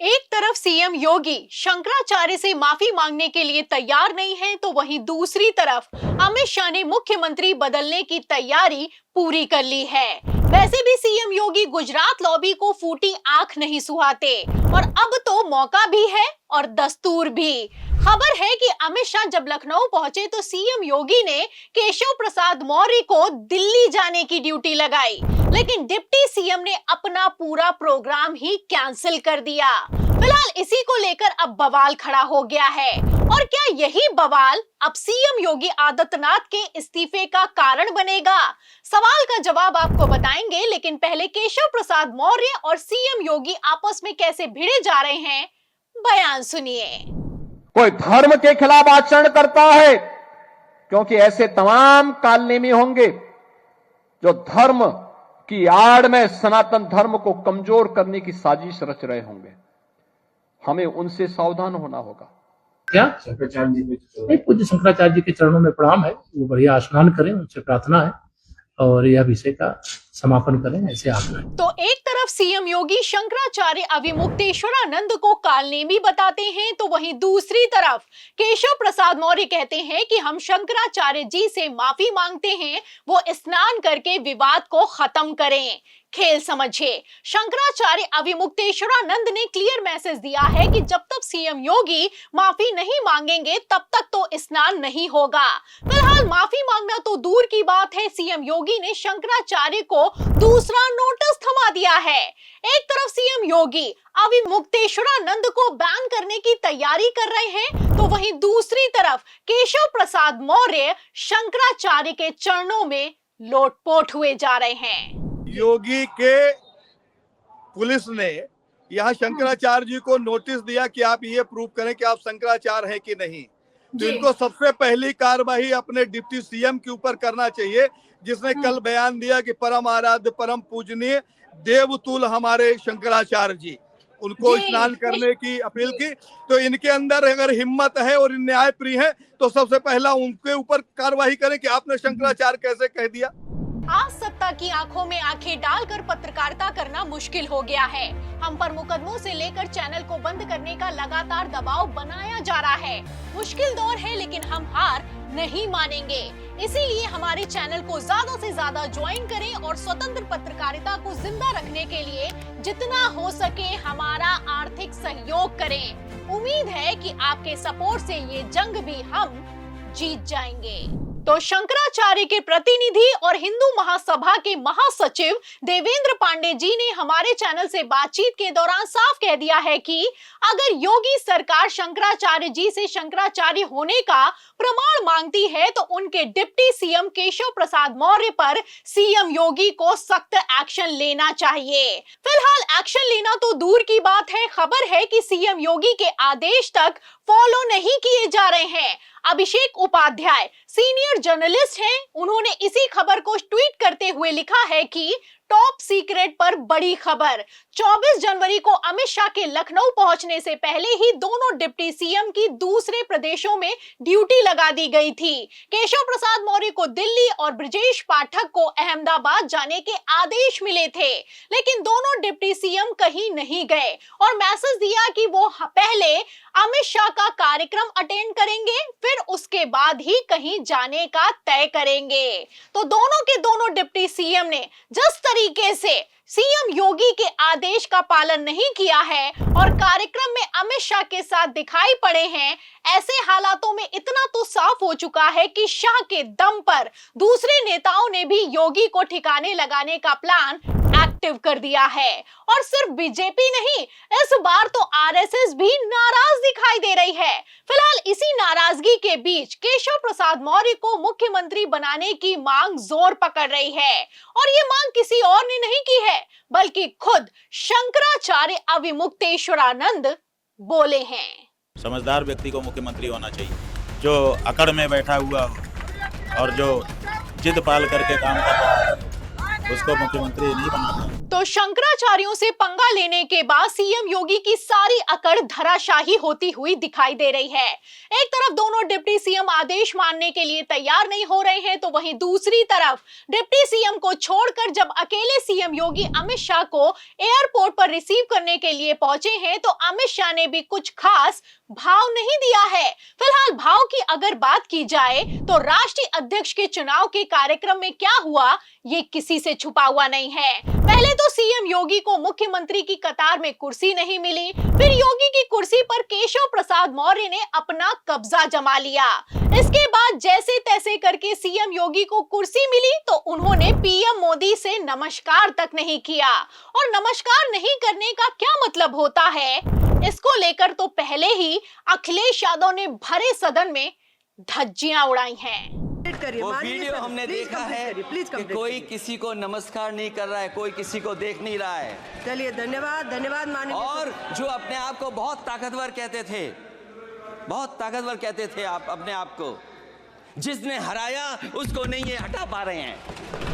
एक तरफ सीएम योगी शंकराचार्य से माफी मांगने के लिए तैयार नहीं है, तो वहीं दूसरी तरफ अमित शाह ने मुख्यमंत्री बदलने की तैयारी पूरी कर ली है। वैसे भी सीएम योगी गुजरात लॉबी को फूटी आंख नहीं सुहाते और अब तो मौका भी है और दस्तूर भी। खबर है कि अमित शाह जब लखनऊ पहुंचे तो सीएम योगी ने केशव प्रसाद मौर्य को दिल्ली जाने की ड्यूटी लगाई, लेकिन डिप्टी सीएम ने अपना पूरा प्रोग्राम ही कैंसिल कर दिया। फिलहाल इसी को लेकर अब बवाल खड़ा हो गया है और क्या यही बवाल अब सीएम योगी आदित्यनाथ के इस्तीफे का कारण बनेगा? सवाल का जवाब आपको बताएंगे, लेकिन पहले केशव प्रसाद मौर्य और सीएम योगी आपस में कैसे भिड़े जा रहे हैं, बयान सुनिए। कोई धर्म के खिलाफ आचरण करता है, क्योंकि ऐसे तमाम कालनेमी होंगे जो धर्म की आड़ में सनातन धर्म को कमजोर करने की साजिश रच रहे होंगे। हमें उनसे सावधान होना होगा। क्या शंकराचार्य जी नहीं, पूज्य शंकराचार्य जी के चरणों में प्रणाम है, वो बढ़िया स्नान करें, उनसे प्रार्थना है और यह विषय का समापन करें, ऐसे आग्रह है। तो एक तरफ सीएम योगी शंकराचार्य अविमुक्तेश्वरानंद को कालनेमी बताते हैं, तो वहीं दूसरी तरफ केशव प्रसाद मौर्य कहते हैं कि हम शंकराचार्य जी से माफी मांगते हैं, वो स्नान करके विवाद को खत्म करें। खेल समझिए, शंकराचार्य अविमुक्तेश्वरानंद ने क्लियर मैसेज दिया है कि जब तक सीएम योगी माफी नहीं मांगेंगे तब तक तो स्नान नहीं होगा। फिलहाल माफी मांगना तो दूर की बात है, सीएम योगी ने शंकराचार्य को दूसरा नोटिस थमा दिया है। एक तरफ सीएम योगी अविमुक्तेश्वरानंद को बैन करने की तैयारी कर रहे हैं, तो वहीं दूसरी तरफ केशव प्रसाद मौर्य शंकराचार्य के चरणों में लोटपोट हुए जा रहे हैं। योगी के पुलिस ने यहाँ शंकराचार्य जी को नोटिस दिया कि आप ये प्रूव करें कि आप शंकराचार्य हैं कि नहीं। तो इनको सबसे पहली कार्रवाई अपने डिप्टी सीएम के ऊपर करना चाहिए, जिसने कल बयान दिया कि परम आराध्य परम पूजनीय देवतुल हमारे शंकराचार्य जी, उनको स्नान करने की अपील की। तो इनके अंदर अगर हिम्मत है और न्याय प्रिय है तो सबसे पहला उनके ऊपर कार्रवाई करें कि आपने शंकराचार्य कैसे कह दिया। आज सत्ता की आंखों में आंखें डालकर पत्रकारिता करना मुश्किल हो गया है। हम पर मुकदमों से लेकर चैनल को बंद करने का लगातार दबाव बनाया जा रहा है। मुश्किल दौर है, लेकिन हम हार नहीं मानेंगे। इसीलिए हमारे चैनल को ज्यादा से ज्यादा ज्वाइन करें और स्वतंत्र पत्रकारिता को जिंदा रखने के लिए जितना हो सके हमारा आर्थिक सहयोग करें। उम्मीद है कि आपके सपोर्ट से ये जंग भी हम जीत जाएंगे। तो शंकराचार्य के प्रतिनिधि और हिंदू महासभा के महासचिव देवेंद्र पांडे जी ने हमारे चैनल से बातचीत के दौरान साफ कह दिया है कि अगर योगी सरकार शंकराचार्य जी से शंकराचार्य होने का प्रमाण मांगती है तो उनके डिप्टी सीएम केशव प्रसाद मौर्य पर सीएम योगी को सख्त एक्शन लेना चाहिए। फिलहाल एक्शन लेना तो दूर की बात है, खबर है कि सीएम योगी के आदेश तक फॉलो नहीं किए जा रहे हैं। अभिषेक उपाध्याय सीनियर जर्नलिस्ट हैं, उन्होंने इसी खबर को ट्वीट करते हुए लिखा है कि टॉप सीक्रेट पर बड़ी खबर। 24 जनवरी को अमित शाह के लखनऊ पहुंचने से पहले ही दोनों डिप्टी सीएम की दूसरे प्रदेशों में ड्यूटी लगा दी गई थी। केशव प्रसाद मौर्य को दिल्ली और ब्रजेश पाठक को अहमदाबाद जाने के आदेश मिले थे, लेकिन दोनों डिप्टी सीएम कहीं नहीं गए और मैसेज दिया कि वो पहले अमित शाह का कार्यक्रम अटेंड करेंगे, फिर उसके बाद ही कहीं जाने का तय करेंगे। तो दोनों के दोनों डिप्टी सीएम ने जिस तरीके से सीएम योगी के आदेश का पालन नहीं किया है और कार्यक्रम में अमित शाह के साथ दिखाई पड़े हैं, ऐसे हालातों में इतना तो साफ हो चुका है कि शाह के दम पर दूसरे नेताओं ने भी योगी को ठिकाने लगाने का प्लान एक्टिव कर दिया है। और सिर्फ बीजेपी नहीं, इस बार तो आरएसएस भी नाराज दिखाई दे रही है। फिलहाल इसी नाराजगी के बीच केशव प्रसाद मौर्य को मुख्यमंत्री बनाने की मांग जोर पकड़ रही है और ये मांग किसी और ने नहीं की है, बल्कि खुद शंकराचार्य अविमुक्तेश्वरानंद बोले हैं। समझदार व्यक्ति को मुख्यमंत्री होना चाहिए, जो अकड़ में बैठा हुआ हो और जो जिद पाल करके काम कर रहा है, उसको मुख्यमंत्री नहीं बनाना। तो शंकराचार्यों से पंगा लेने के बाद सीएम योगी की सारी अकड़ धराशाही होती हुई दिखाई दे रही है। एक तरफ दोनों डिप्टी सीएम आदेश मानने के लिए तैयार नहीं हो रहे हैं, तो वहीं दूसरी तरफ डिप्टी सीएम को छोड़कर जब अकेले सीएम योगी अमित शाह को एयरपोर्ट पर रिसीव करने के लिए पहुंचे हैं, तो अमित शाह ने भी कुछ खास भाव नहीं दिया है। फिलहाल भाव की अगर बात की जाए तो राष्ट्रीय अध्यक्ष के चुनाव के कार्यक्रम में क्या हुआ, ये किसी से छुपा हुआ नहीं है। पहले तो सीएम योगी को मुख्यमंत्री की कतार में कुर्सी नहीं मिली, फिर योगी की कुर्सी पर केशव प्रसाद मौर्य ने अपना कब्जा जमा लिया। इसके बाद जैसे तैसे करके सीएम योगी को कुर्सी मिली तो उन्होंने पीएम मोदी से नमस्कार तक नहीं किया। और नमस्कार नहीं करने का क्या मतलब होता है, इसको लेकर तो पहले ही अखिलेश यादव ने भरे सदन में धज्जियां उड़ाई हैं। वो वीडियो हमने देखा है कि कोई किसी को नमस्कार नहीं कर रहा है, कोई किसी को देख नहीं रहा है। चलिए, धन्यवाद धन्यवाद माननीय। और जो अपने आप को बहुत ताकतवर कहते थे, बहुत ताकतवर कहते थे आप अपने आप को, जिसने हराया उसको नहीं ये हटा पा रहे हैं।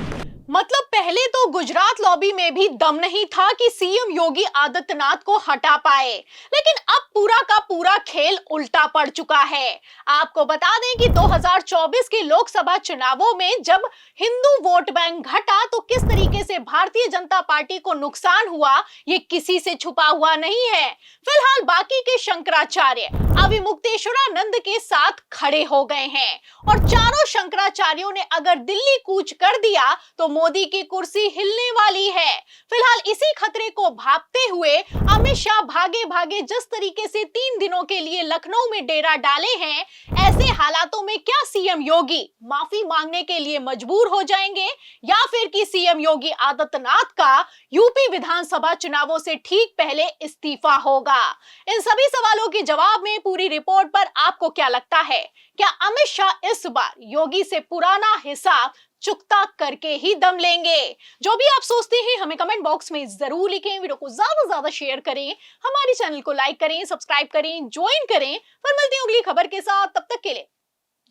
मतलब पहले तो गुजरात लॉबी में भी दम नहीं था कि सीएम योगी आदित्यनाथ को हटा पाए, लेकिन अब पूरा का पूरा खेल उल्टा पड़ चुका है। आपको बता दें कि 2024 के लोकसभा चुनावों में जब हिंदू वोट बैंक घटा तो किस तरीके से भारतीय जनता पार्टी को नुकसान हुआ, ये किसी से छुपा हुआ नहीं है। फिलहाल बाकी के शंकराचार्य अविमुक्तेश्वरानंद के साथ खड़े हो गए हैं और चारों शंकराचार्यों ने अगर दिल्ली कूच कर दिया तो मोदी की कुर्सी हिलने वाली है। फिलहाल इसी खतरे को भांपते हुए अमित शाह भागे भागे जिस तरीके से 3 दिनों के लिए लखनऊ में डेरा डाले हैं, ऐसे हालातों में क्या सीएम योगी माफी मांगने के लिए मजबूर हो जाएंगे या फिर कि सीएम योगी आदित्यनाथ का यूपी विधानसभा चुनावों से ठीक पहले इस्तीफा होगा? इन सभी सवालों के जवाब में पूरी रिपोर्ट पर आपको क्या लगता है? क्या अमित शाह इस बार योगी से पुराना हिसाब चुकता करके ही दम लेंगे? जो भी आप सोचते हैं हमें कमेंट बॉक्स में जरूर लिखें। वीडियो को ज्यादा से ज्यादा शेयर करें, हमारे चैनल को लाइक करें, सब्सक्राइब करें, ज्वाइन करें। फिर मिलते हैं अगली खबर के साथ, तब तक के लिए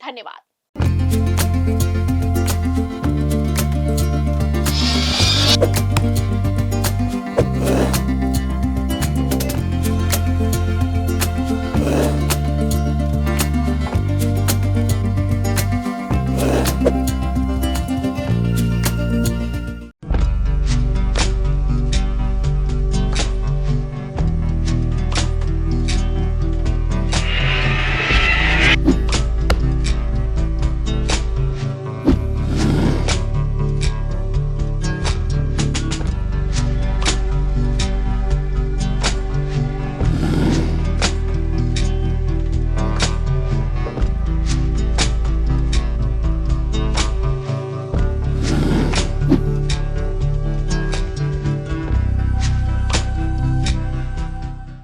धन्यवाद।